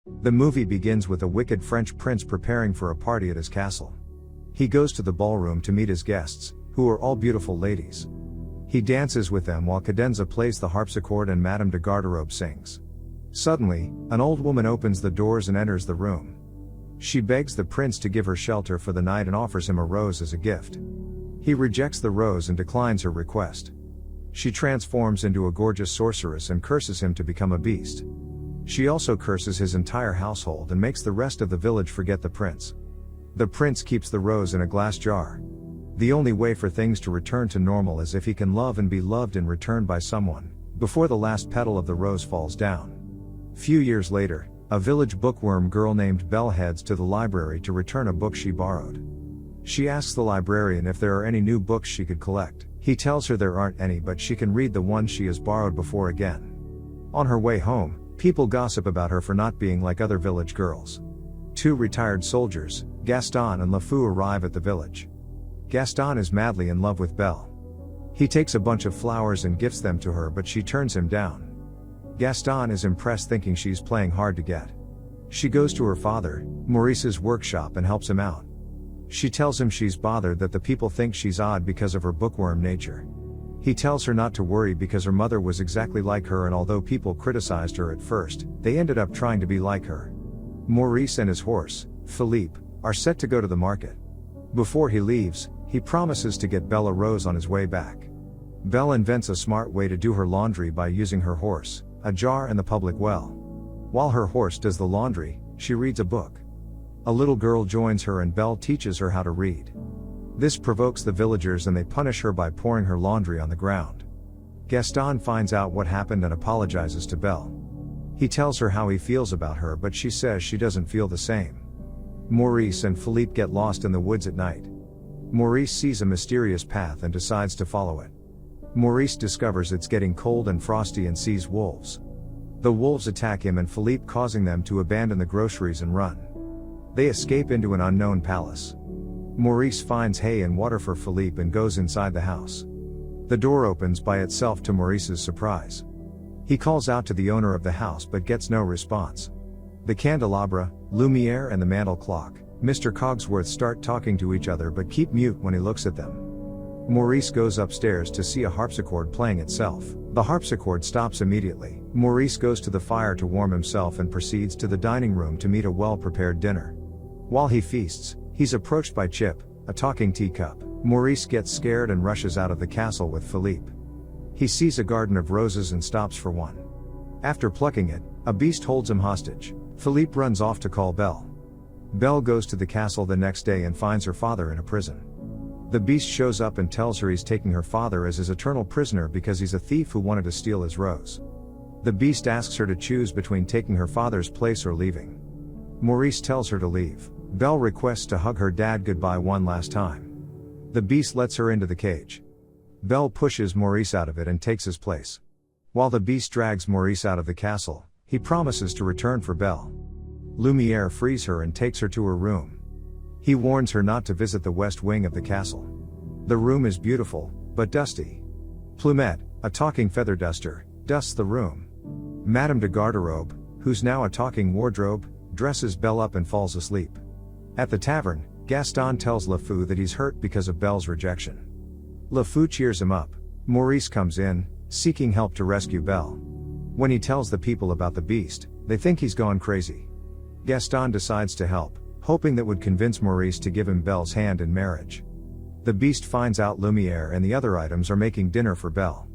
The movie begins with a wicked French prince preparing for a party at his castle. He goes to the ballroom to meet his guests, who are all beautiful ladies. He dances with them while cadenza plays the harpsichord and Madame de Garderobe sings. Suddenly, an old woman opens the doors and enters the room. She begs the prince to give her shelter for the night and offers him a rose as a gift. He rejects the rose and declines her request. She transforms into a gorgeous sorceress and curses him to become a beast. She also curses his entire household and makes the rest of the village forget the prince. The prince keeps the rose in a glass jar. The only way for things to return to normal is if he can love and be loved in return by someone, before the last petal of the rose falls down. Few years later, a village bookworm girl named Belle heads to the library to return a book she borrowed. She asks the librarian if there are any new books she could collect. He tells her there aren't any, but she can read the ones she has borrowed before again. On her way home, people gossip about her for not being like other village girls. Two retired soldiers, Gaston and LeFou, arrive at the village. Gaston is madly in love with Belle. He takes a bunch of flowers and gifts them to her, but she turns him down. Gaston is impressed, thinking she's playing hard to get. She goes to her father, Maurice's workshop, and helps him out. She tells him she's bothered that the people think she's odd because of her bookworm nature. He tells her not to worry because her mother was exactly like her, and although people criticized her at first, they ended up trying to be like her. Maurice and his horse, Philippe, are set to go to the market. Before he leaves, he promises to get Belle a rose on his way back. Belle invents a smart way to do her laundry by using her horse, a jar, and the public well. While her horse does the laundry, she reads a book. A little girl joins her and Belle teaches her how to read. This provokes the villagers and they punish her by pouring her laundry on the ground. Gaston finds out what happened and apologizes to Belle. He tells her how he feels about her, but she says she doesn't feel the same. Maurice and Philippe get lost in the woods at night. Maurice sees a mysterious path and decides to follow it. Maurice discovers it's getting cold and frosty and sees wolves. The wolves attack him and Philippe, causing them to abandon the groceries and run. They escape into an unknown palace. Maurice finds hay and water for Philippe and goes inside the house. The door opens by itself to Maurice's surprise. He calls out to the owner of the house but gets no response. The candelabra, Lumiere, and the mantel clock, Mr. Cogsworth, start talking to each other but keep mute when he looks at them. Maurice goes upstairs to see a harpsichord playing itself. The harpsichord stops immediately. Maurice goes to the fire to warm himself and proceeds to the dining room to meet a well-prepared dinner. While he feasts, he's approached by Chip, a talking teacup. Maurice gets scared and rushes out of the castle with Philippe. He sees a garden of roses and stops for one. After plucking it, a beast holds him hostage. Philippe runs off to call Belle. Belle goes to the castle the next day and finds her father in a prison. The beast shows up and tells her he's taking her father as his eternal prisoner because he's a thief who wanted to steal his rose. The beast asks her to choose between taking her father's place or leaving. Maurice tells her to leave. Belle requests to hug her dad goodbye one last time. The beast lets her into the cage. Belle pushes Maurice out of it and takes his place. While the beast drags Maurice out of the castle, he promises to return for Belle. Lumiere frees her and takes her to her room. He warns her not to visit the west wing of the castle. The room is beautiful, but dusty. Plumette, a talking feather duster, dusts the room. Madame de Garderobe, who's now a talking wardrobe, dresses Belle up and falls asleep. At the tavern, Gaston tells LeFou that he's hurt because of Belle's rejection. LeFou cheers him up. Maurice comes in, seeking help to rescue Belle. When he tells the people about the beast, they think he's gone crazy. Gaston decides to help, hoping that would convince Maurice to give him Belle's hand in marriage. The beast finds out Lumiere and the other items are making dinner for Belle.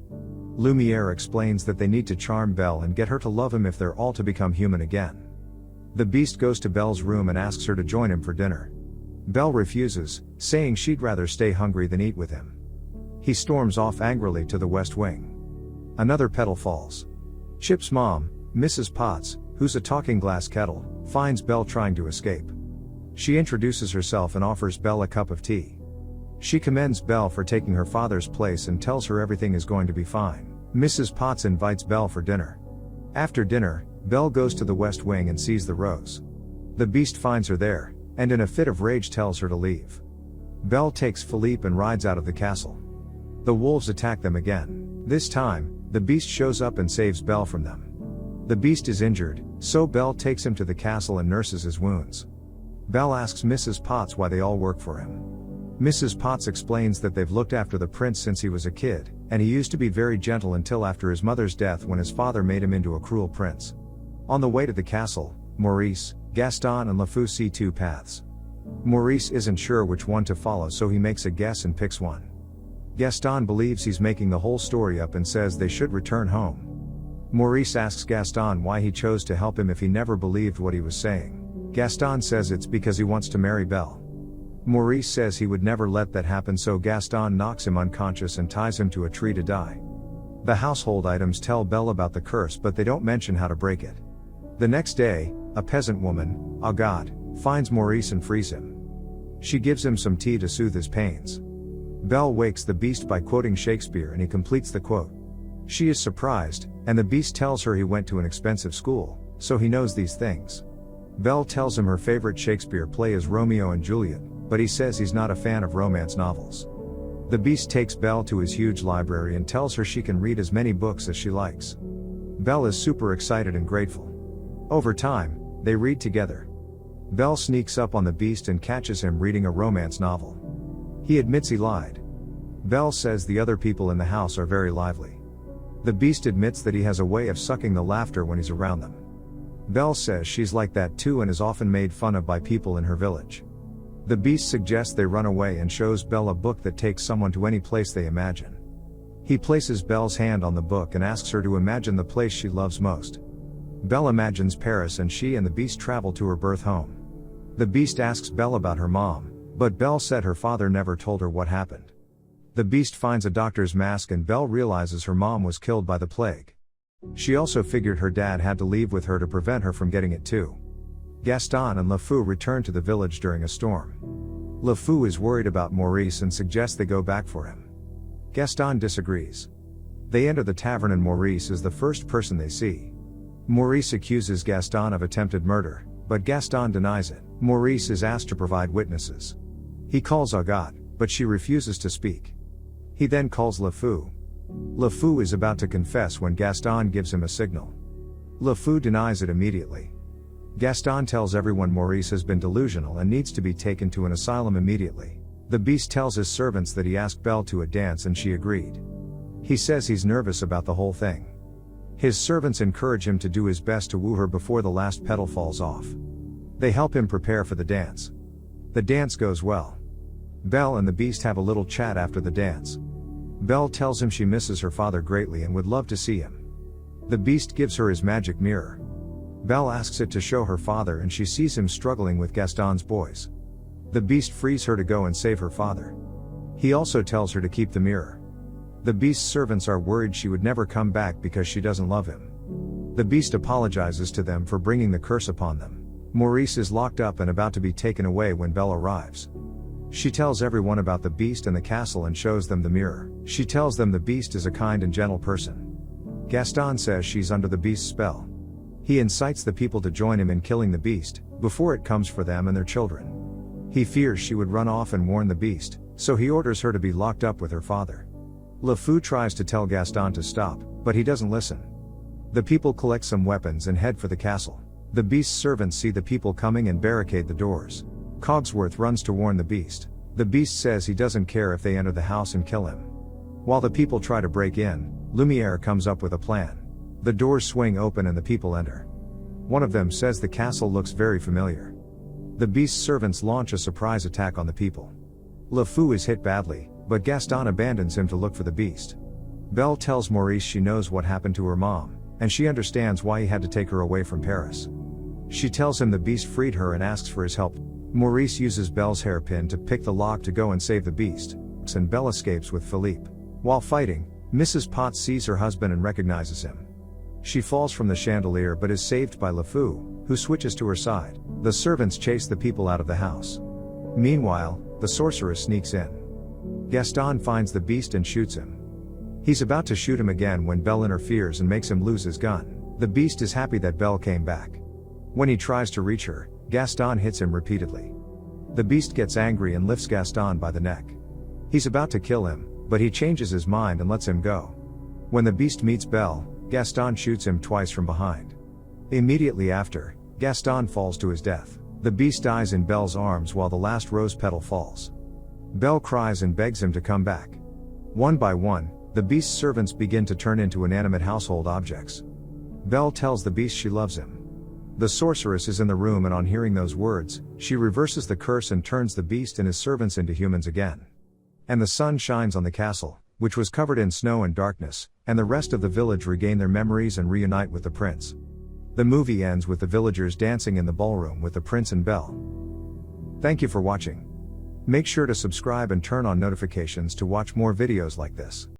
Lumiere explains that they need to charm Belle and get her to love him if they're all to become human again. The beast goes to Belle's room and asks her to join him for dinner. Belle refuses, saying she'd rather stay hungry than eat with him. He storms off angrily to the west wing. Another petal falls. Chip's mom, Mrs. Potts, who's a talking glass kettle, finds Belle trying to escape. She introduces herself and offers Belle a cup of tea. She commends Belle for taking her father's place and tells her everything is going to be fine. Mrs. Potts invites Belle for dinner. After dinner, Belle goes to the west wing and sees the rose. The beast finds her there, and in a fit of rage tells her to leave. Belle takes Philippe and rides out of the castle. The wolves attack them again. This time, the beast shows up and saves Belle from them. The beast is injured, So Belle takes him to the castle and nurses his wounds. Belle asks Mrs. Potts why they all work for him. Mrs. Potts explains that they've looked after the prince since he was a kid, and he used to be very gentle until after his mother's death when his father made him into a cruel prince. On the way to the castle, Maurice, Gaston and LeFou see two paths. Maurice isn't sure which one to follow, so he makes a guess and picks one. Gaston believes he's making the whole story up and says they should return home. Maurice asks Gaston why he chose to help him if he never believed what he was saying. Gaston says it's because he wants to marry Belle. Maurice says he would never let that happen, so Gaston knocks him unconscious and ties him to a tree to die. The household items tell Belle about the curse, but they don't mention how to break it. The next day, a peasant woman, Agathe, finds Maurice and frees him. She gives him some tea to soothe his pains. Belle wakes the beast by quoting Shakespeare and he completes the quote. She is surprised, and the beast tells her he went to an expensive school, so he knows these things. Belle tells him her favorite Shakespeare play is Romeo and Juliet, but he says he's not a fan of romance novels. The beast takes Belle to his huge library and tells her she can read as many books as she likes. Belle is super excited and grateful. Over time, they read together. Belle sneaks up on the beast and catches him reading a romance novel. He admits he lied. Belle says the other people in the house are very lively. The beast admits that he has a way of sucking the laughter when he's around them. Belle says she's like that too and is often made fun of by people in her village. The beast suggests they run away and shows Belle a book that takes someone to any place they imagine. He places Belle's hand on the book and asks her to imagine the place she loves most. Belle imagines Paris and she and the beast travel to her birth home. The beast asks Belle about her mom, but Belle said her father never told her what happened. The beast finds a doctor's mask and Belle realizes her mom was killed by the plague. She also figured her dad had to leave with her to prevent her from getting it too. Gaston and LeFou return to the village during a storm. LeFou is worried about Maurice and suggests they go back for him. Gaston disagrees. They enter the tavern and Maurice is the first person they see. Maurice accuses Gaston of attempted murder, but Gaston denies it. Maurice is asked to provide witnesses. He calls Agathe, but she refuses to speak. He then calls LeFou. LeFou is about to confess when Gaston gives him a signal. LeFou denies it immediately. Gaston tells everyone Maurice has been delusional and needs to be taken to an asylum immediately. The beast tells his servants that he asked Belle to a dance and she agreed. He says he's nervous about the whole thing. His servants encourage him to do his best to woo her before the last petal falls off. They help him prepare for the dance. The dance goes well. Belle and the beast have a little chat after the dance. Belle tells him she misses her father greatly and would love to see him. The beast gives her his magic mirror. Belle asks it to show her father and she sees him struggling with Gaston's boys. The beast frees her to go and save her father. He also tells her to keep the mirror. The beast's servants are worried she would never come back because she doesn't love him. The beast apologizes to them for bringing the curse upon them. Maurice is locked up and about to be taken away when Belle arrives. She tells everyone about the beast and the castle and shows them the mirror. She tells them the beast is a kind and gentle person. Gaston says she's under the beast's spell. He incites the people to join him in killing the beast, before it comes for them and their children. He fears she would run off and warn the beast, so he orders her to be locked up with her father. LeFou tries to tell Gaston to stop, but he doesn't listen. The people collect some weapons and head for the castle. The beast's servants see the people coming and barricade the doors. Cogsworth runs to warn the beast. The beast says he doesn't care if they enter the house and kill him. While the people try to break in, Lumiere comes up with a plan. The doors swing open and the people enter. One of them says the castle looks very familiar. The beast's servants launch a surprise attack on the people. LeFou is hit badly, but Gaston abandons him to look for the beast. Belle tells Maurice she knows what happened to her mom, and she understands why he had to take her away from Paris. She tells him the beast freed her and asks for his help. Maurice uses Belle's hairpin to pick the lock to go and save the beast, and Belle escapes with Philippe. While fighting, Mrs. Potts sees her husband and recognizes him. She falls from the chandelier but is saved by LeFou, who switches to her side. The servants chase the people out of the house. Meanwhile, the sorceress sneaks in. Gaston finds the beast and shoots him. He's about to shoot him again when Belle interferes and makes him lose his gun. The beast is happy that Belle came back. When he tries to reach her, Gaston hits him repeatedly. The beast gets angry and lifts Gaston by the neck. He's about to kill him, but he changes his mind and lets him go. When the beast meets Belle, Gaston shoots him twice from behind. Immediately after, Gaston falls to his death. The beast dies in Belle's arms while the last rose petal falls. Belle cries and begs him to come back. One by one, the beast's servants begin to turn into inanimate household objects. Belle tells the beast she loves him. The sorceress is in the room, and on hearing those words, she reverses the curse and turns the beast and his servants into humans again. And the sun shines on the castle, which was covered in snow and darkness, and the rest of the village regain their memories and reunite with the prince. The movie ends with the villagers dancing in the ballroom with the prince and Belle. Thank you for watching. Make sure to subscribe and turn on notifications to watch more videos like this.